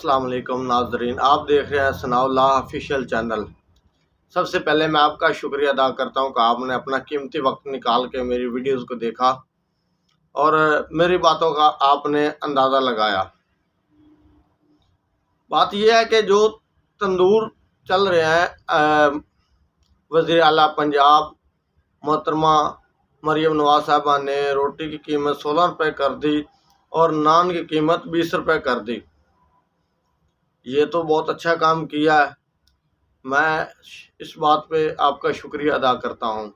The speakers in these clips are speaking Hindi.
अस्सलाम वालेकुम नाजरीन, आप देख रहे हैं सनाउल्लाह ऑफिशियल चैनल। सबसे पहले मैं आपका शुक्रिया अदा करता हूं कि आपने अपना कीमती वक्त निकाल के मेरी वीडियोस को देखा और मेरी बातों का आपने अंदाज़ा लगाया। बात यह है कि जो तंदूर चल रहे हैं, वज़ीर आला पंजाब मोहतरमा मरीम नवाज साहबा ने रोटी की कीमत 16 रुपये कर दी और नान की कीमत 20 रुपये कर दी। ये तो बहुत अच्छा काम किया है, मैं इस बात पे आपका शुक्रिया अदा करता हूँ।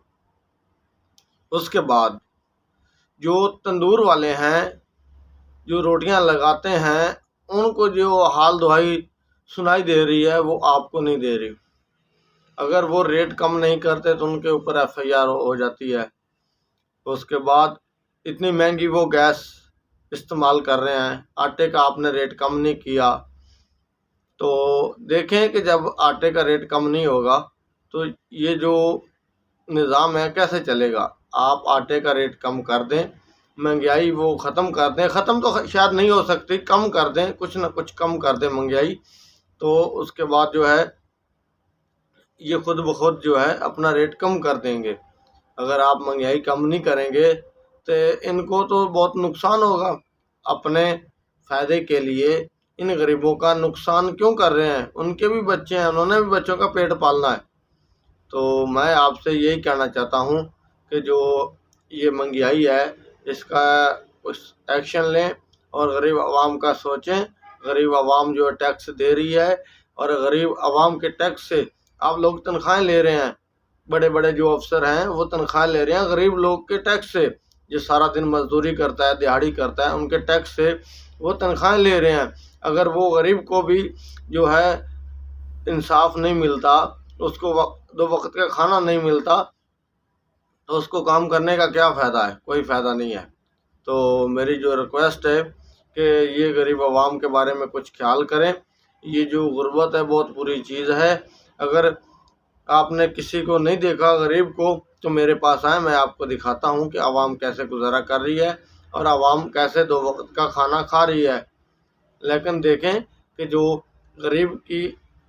उसके बाद जो तंदूर वाले हैं, जो रोटियां लगाते हैं, उनको जो हाल दुहाई सुनाई दे रही है वो आपको नहीं दे रही। अगर वो रेट कम नहीं करते तो उनके ऊपर FIR हो जाती है। उसके बाद इतनी महंगी वो गैस इस्तेमाल कर रहे हैं, आटे का आपने रेट कम नहीं किया। तो देखें कि जब आटे का रेट कम नहीं होगा तो ये जो निज़ाम है कैसे चलेगा। आप आटे का रेट कम कर दें, महंगाई वो ख़त्म कर दें। ख़त्म तो शायद नहीं हो सकती, कम कर दें, कुछ ना कुछ कम कर दें महंगाई। तो उसके बाद जो है ये खुद ब खुद जो है अपना रेट कम कर देंगे। अगर आप महंगाई कम नहीं करेंगे तो इनको तो बहुत नुकसान होगा। अपने फ़ायदे के लिए इन गरीबों का नुकसान क्यों कर रहे हैं? उनके भी बच्चे हैं, उन्होंने भी बच्चों का पेट पालना है। तो मैं आपसे यही कहना चाहता हूँ कि जो ये महंगाई है इसका कुछ एक्शन लें और गरीब आवाम का सोचें। गरीब आवाम जो टैक्स दे रही है और गरीब आवाम के टैक्स से आप लोग तनख्वाहें ले रहे हैं। बड़े बड़े जो अफसर हैं वो तनख्वाह ले रहे हैं गरीब लोग के टैक्स से। जो सारा दिन मजदूरी करता है, दिहाड़ी करता है, उनके टैक्स से वो तनख्वाहें ले रहे हैं। अगर वो गरीब को भी जो है इंसाफ नहीं मिलता, उसको दो वक्त का खाना नहीं मिलता, तो उसको काम करने का क्या फ़ायदा है? कोई फ़ायदा नहीं है। तो मेरी जो रिक्वेस्ट है कि ये गरीब आवाम के बारे में कुछ ख्याल करें। ये जो गुर्बत है बहुत बुरी चीज़ है। अगर आपने किसी को नहीं देखा गरीब को तो मेरे पास आए, मैं आपको दिखाता हूँ कि आवाम कैसे गुजारा कर रही है और आवाम कैसे दो वक्त का खाना खा रही है। लेकिन देखें कि जो गरीब की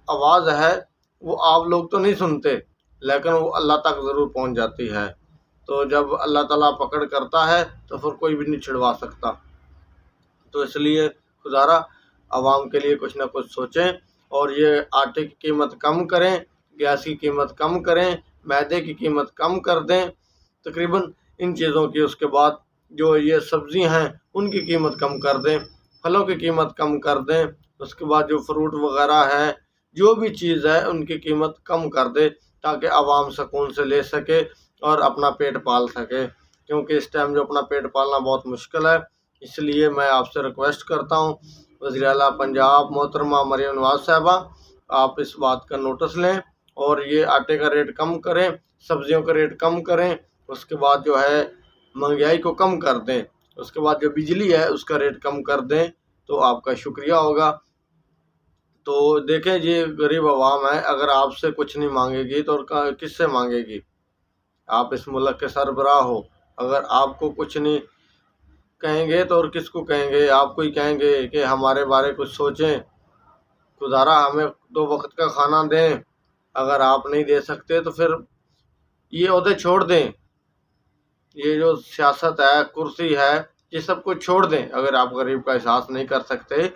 आवाज़ है वो आप लोग तो नहीं सुनते, लेकिन वो अल्लाह तक ज़रूर पहुँच जाती है। तो जब अल्लाह ताला पकड़ करता है तो फिर कोई भी नहीं छिड़वा सकता। तो इसलिए खुदारा आवाम के लिए कुछ ना कुछ सोचें और ये आटे की कीमत कम करें, गैस की कीमत कम करें, मैदे की कीमत कम कर दें तकरीबन इन चीज़ों की। उसके बाद जो ये सब्ज़ी हैं उनकी कीमत कम कर दें, फलों की कीमत कम कर दें। उसके बाद जो फ्रूट वगैरह है, जो भी चीज़ है उनकी कीमत कम कर दे ताकि आवाम सुकून से ले सके और अपना पेट पाल सके। क्योंकि इस टाइम जो अपना पेट पालना बहुत मुश्किल है। इसलिए मैं आपसे रिक्वेस्ट करता हूँ वज़ीर आला पंजाब मोहतरमा मरीम नवाज साहबा, आप इस बात का नोटिस लें और ये आटे का रेट कम करें, सब्जियों का रेट कम करें। उसके बाद जो है महंगाई को कम कर दें। उसके बाद जो बिजली है उसका रेट कम कर दें तो आपका शुक्रिया होगा। तो देखें ये गरीब आवाम है, अगर आपसे कुछ नहीं मांगेगी तो और किससे मांगेगी? आप इस मुल्क के सरबराह हो, अगर आपको कुछ नहीं कहेंगे तो और किसको कहेंगे? आपको ही कहेंगे कि हमारे बारे कुछ सोचें, खुदारा हमें दो वक्त का खाना दें। अगर आप नहीं दे सकते तो फिर ये ओहदे छोड़ दें, ये जो सियासत है, कुर्सी है, ये सब कुछ छोड़ दें। अगर आप गरीब का एहसास नहीं कर सकते